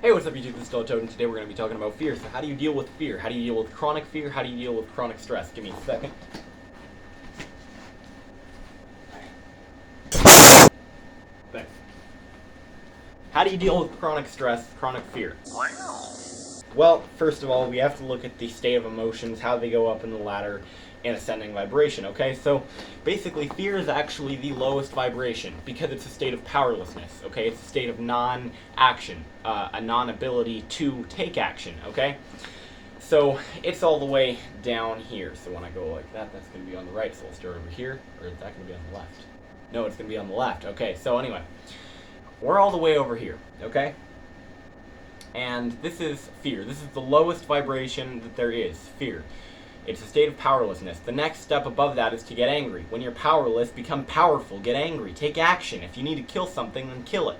Hey, what's up YouTube, this is Toad, and today we're going to be talking about fear. So how do you deal with fear? How do you deal with chronic fear? How do you deal with chronic stress? Give me a second. Thanks. How do you deal with chronic stress, chronic fear? Well, first of all, we have to look at the state of emotions, how they go up in the ladder in ascending vibration, okay? So, basically, fear is actually the lowest vibration because it's a state of powerlessness, okay? It's a state of non-action, a non-ability to take action, okay? So, it's all the way down here. So when I go like that, that's going to be on the right, so I'll start over here, or is that going to be on the left? No, it's going to be on the left, okay? So anyway, we're all the way over here, okay? And this is fear. This is the lowest vibration that there is, fear. It's a state of powerlessness. The next step above that is to get angry. When you're powerless, become powerful. Get angry. Take action. If you need to kill something, then kill it.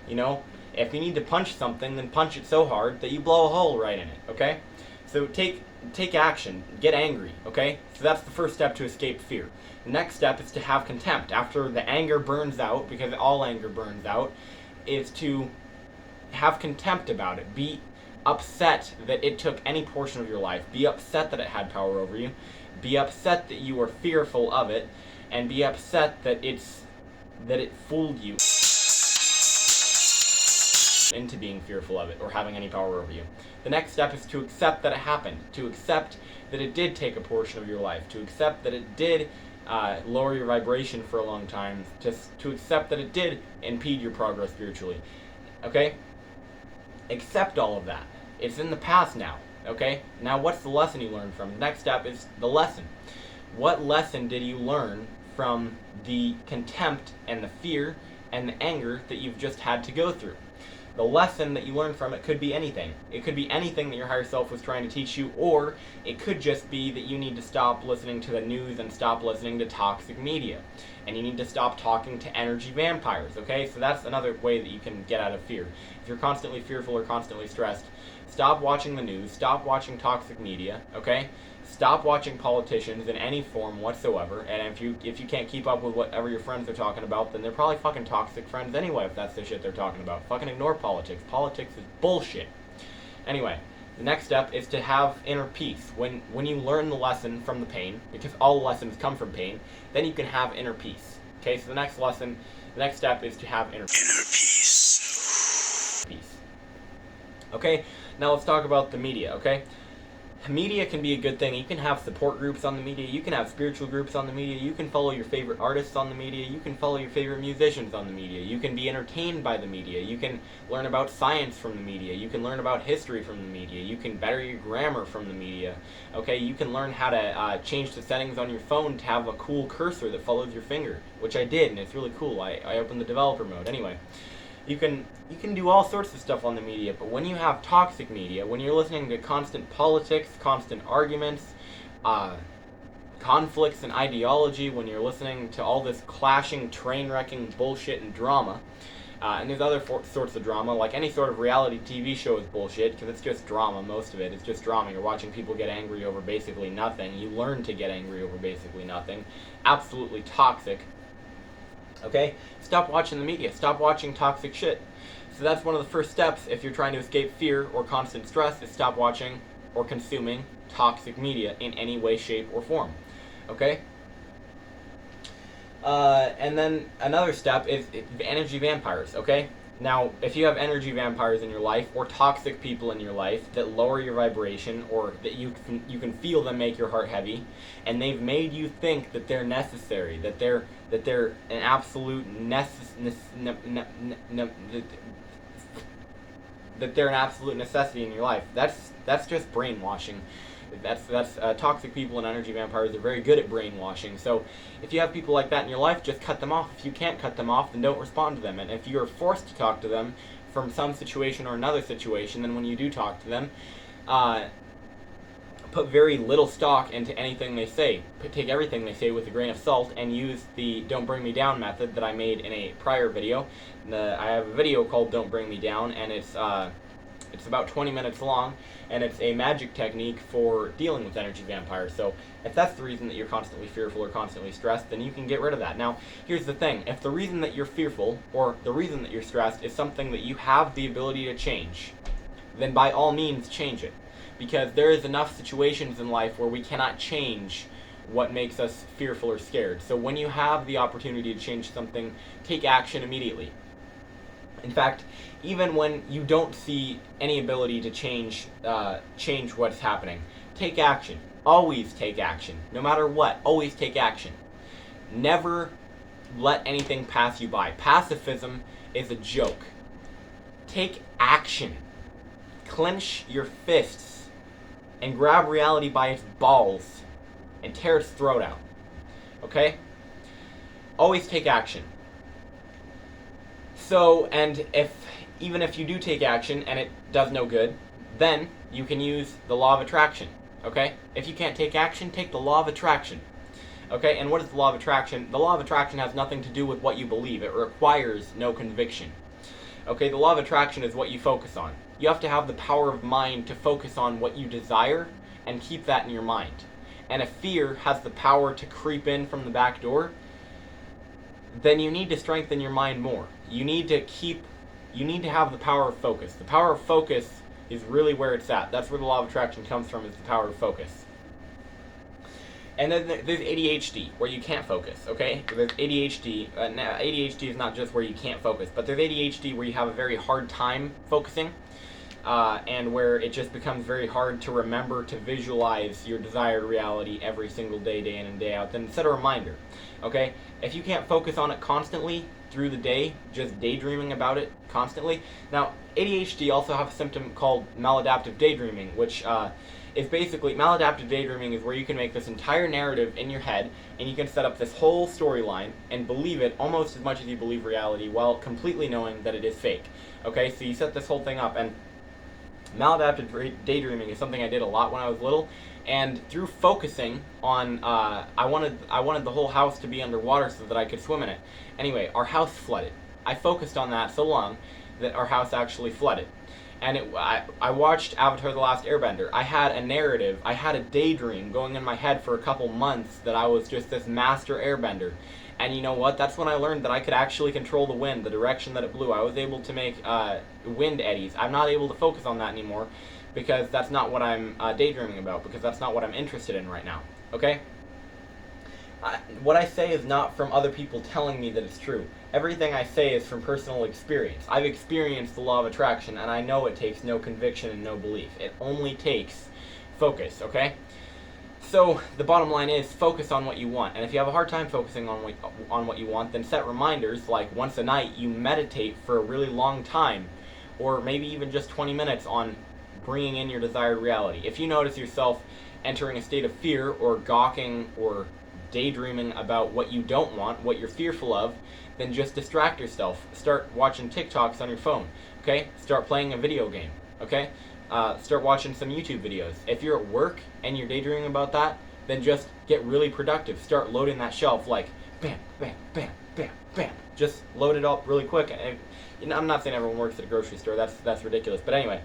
You know? If you need to punch something, then punch it so hard that you blow a hole right in it, okay? So take action. Get angry, okay? So that's the first step to escape fear. The next step is to have contempt. After the anger burns out, because all anger burns out, is to have contempt about it. Be upset that it took any portion of your life. Be upset that it had power over you. Be upset that you were fearful of it, and be upset that it fooled you into being fearful of it or having any power over you. The next step is to accept that it happened, to accept that it did take a portion of your life, to accept that it did lower your vibration for a long time, to accept that it did impede your progress spiritually. Okay? Accept all of that. It's in the past now, okay? Now what's the lesson you learned from? The next step is the lesson. What lesson did you learn from the contempt and the fear and the anger that you've just had to go through? The lesson that you learned from it could be anything. It could be anything that your higher self was trying to teach you, or it could just be that you need to stop listening to the news and stop listening to toxic media. And you need to stop talking to energy vampires, okay? So that's another way that you can get out of fear. If you're constantly fearful or constantly stressed, stop watching the news, stop watching toxic media, okay? Stop watching politicians in any form whatsoever, and if you can't keep up with whatever your friends are talking about, then they're probably fucking toxic friends anyway if that's the shit they're talking about. Fucking ignore politics. Politics is bullshit. Anyway, the next step is to have inner peace. When you learn the lesson from the pain, because all lessons come from pain, then you can have inner peace. Okay, so the next step is to have inner peace. Okay, now let's talk about the media, okay? Media can be a good thing. You can have support groups on the media. You can have spiritual groups on the media. You can follow your favorite artists on the media. You can follow your favorite musicians on the media. You can be entertained by the media. You can learn about science from the media. You can learn about history from the media. You can better your grammar from the media. Okay, you can learn how to change the settings on your phone to have a cool cursor that follows your finger, which I did, and it's really cool. I opened the developer mode. Anyway. You can do all sorts of stuff on the media, but when you have toxic media, when you're listening to constant politics, constant arguments, conflicts and ideology, when you're listening to all this clashing, train-wrecking bullshit and drama, and there's other sorts of drama, like any sort of reality TV show is bullshit, because it's just drama, most of it. It's just drama. You're watching people get angry over basically nothing. You learn to get angry over basically nothing. Absolutely toxic. Okay? Stop watching the media. Stop watching toxic shit. So that's one of the first steps if you're trying to escape fear or constant stress, is stop watching or consuming toxic media in any way, shape, or form. Okay? And then another step is energy vampires, okay? Now, if you have energy vampires in your life, or toxic people in your life that lower your vibration, or that you can feel them make your heart heavy, and they've made you think that they're necessary, that they're an absolute that they're an absolute necessity in your life. That's just brainwashing. That's toxic people and energy vampires are very good at brainwashing. So if you have people like that in your life, just cut them off. If you can't cut them off, then don't respond to them. And if you're forced to talk to them from some situation or another situation, then when you do talk to them, put very little stock into anything they say. Take everything they say with a grain of salt, and use the Don't Bring Me Down method that I made in a prior video. I have a video called Don't Bring Me Down, and it's about 20 minutes long, and it's a magic technique for dealing with energy vampires. So if that's the reason that you're constantly fearful or constantly stressed, then you can get rid of that. Now, here's the thing. If the reason that you're fearful or the reason that you're stressed is something that you have the ability to change, then by all means change it. Because there is enough situations in life where we cannot change what makes us fearful or scared. So when you have the opportunity to change something, take action immediately. In fact, even when you don't see any ability to change what's happening, take action. Always take action. No matter what, always take action. Never let anything pass you by. Pacifism is a joke. Take action. Clench your fists and grab reality by its balls and tear its throat out. Okay? Always take action. So, and even if you do take action and it does no good, then you can use the law of attraction. Okay? If you can't take action, take the law of attraction. Okay? And what is the law of attraction? The law of attraction has nothing to do with what you believe. It requires no conviction. Okay? The law of attraction is what you focus on. You have to have the power of mind to focus on what you desire and keep that in your mind. And if fear has the power to creep in from the back door, then you need to strengthen your mind more. You need to have the power of focus. The power of focus is really where it's at. That's where the law of attraction comes from, is the power of focus. And then there's ADHD, where you can't focus, okay? There's ADHD. Now, ADHD is not just where you can't focus, but there's ADHD where you have a very hard time focusing, and where it just becomes very hard to remember to visualize your desired reality every single day, day in and day out. Then set a reminder, okay? If you can't focus on it constantly through the day, just daydreaming about it constantly. Now, ADHD also have a symptom called maladaptive daydreaming, which is basically, maladaptive daydreaming is where you can make this entire narrative in your head, and you can set up this whole storyline and believe it almost as much as you believe reality, while completely knowing that it is fake. Okay, so you set this whole thing up, and maladaptive daydreaming is something I did a lot when I was little, and through focusing on, I wanted the whole house to be underwater so that I could swim in it. Anyway, our house flooded. I focused on that so long that our house actually flooded. And I watched Avatar: The Last Airbender. I had a narrative, I had a daydream going in my head for a couple months that I was just this master airbender. And you know what? That's when I learned that I could actually control the wind, the direction that it blew. I was able to make wind eddies. I'm not able to focus on that anymore because that's not what I'm daydreaming about, because that's not what I'm interested in right now. Okay? What I say is not from other people telling me that it's true. Everything I say is from personal experience. I've experienced the law of attraction, and I know it takes no conviction and no belief. It only takes focus, okay? So the bottom line is, focus on what you want. And if you have a hard time focusing on what you want, then set reminders, like once a night you meditate for a really long time, or maybe even just 20 minutes on bringing in your desired reality. If you notice yourself entering a state of fear, or gawking, or daydreaming about what you don't want, what you're fearful of, then just distract yourself. Start watching TikToks on your phone, okay? Start playing a video game, okay? Start watching some YouTube videos. If you're at work and you're daydreaming about that, then just get really productive. Start loading that shelf, like bam, bam, bam, bam, bam. Just load it up really quick. And I'm not saying everyone works at a grocery store. That's ridiculous. But anyway,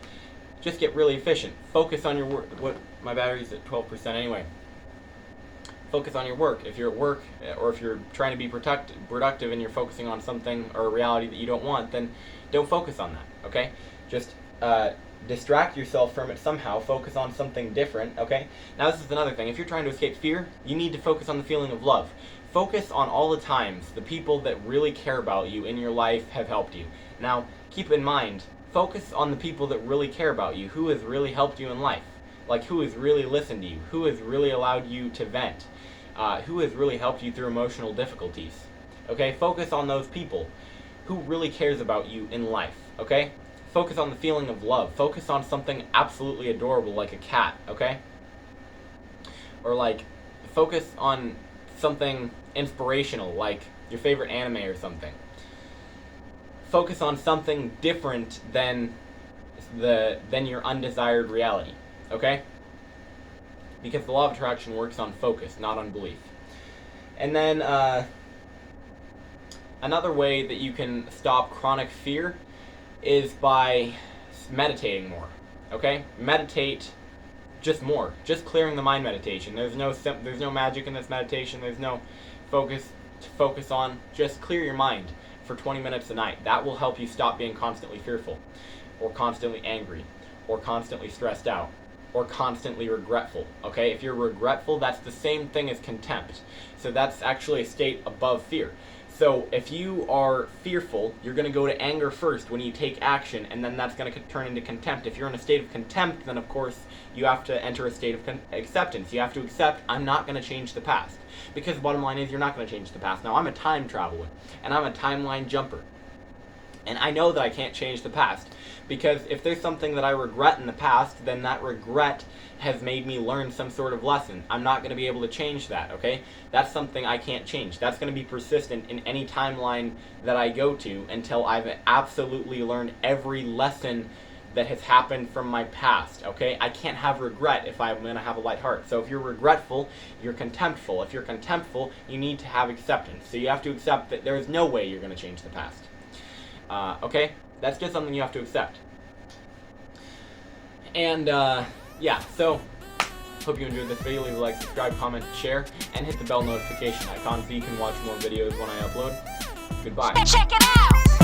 just get really efficient. Focus on your work. What, my battery's at 12% anyway. Focus on your work. If you're at work, or if you're trying to be productive and you're focusing on something or a reality that you don't want, then don't focus on that, okay? Just distract yourself from it somehow. Focus on something different, okay? Now this is another thing. If you're trying to escape fear, you need to focus on the feeling of love. Focus on all the times the people that really care about you in your life have helped you. Now, keep in mind, focus on the people that really care about you, who has really helped you in life. Like, who has really listened to you, who has really allowed you to vent, who has really helped you through emotional difficulties. Okay, focus on those people. Who really cares about you in life, okay? Focus on the feeling of love. Focus on something absolutely adorable like a cat, okay? Or like, focus on something inspirational like your favorite anime or something. Focus on something different than your undesired reality, okay? Because the law of attraction works on focus, not on belief. And then another way that you can stop chronic fear is by meditating more, okay? Meditate just more. Just clearing the mind meditation. There's no magic in this meditation. There's no focus to focus on. Just clear your mind for 20 minutes a night. That will help you stop being constantly fearful or constantly angry or constantly stressed out, or constantly regretful, okay? If you're regretful, that's the same thing as contempt. So that's actually a state above fear. So if you are fearful, you're going to go to anger first when you take action, and then that's going to turn into contempt. If you're in a state of contempt, then of course you have to enter a state of acceptance. You have to accept, I'm not going to change the past. Because the bottom line is, you're not going to change the past. Now, I'm a time traveler, and I'm a timeline jumper. And I know that I can't change the past, because if there's something that I regret in the past, then that regret has made me learn some sort of lesson. I'm not going to be able to change that, okay? That's something I can't change. That's going to be persistent in any timeline that I go to until I've absolutely learned every lesson that has happened from my past, okay? I can't have regret if I'm going to have a light heart. So if you're regretful, you're contemptful. If you're contemptful, you need to have acceptance. So you have to accept that there is no way you're going to change the past. Okay? That's just something you have to accept. And, yeah, so, hope you enjoyed this video. Leave a like, subscribe, comment, share, and hit the bell notification icon so you can watch more videos when I upload. Goodbye. Check it out!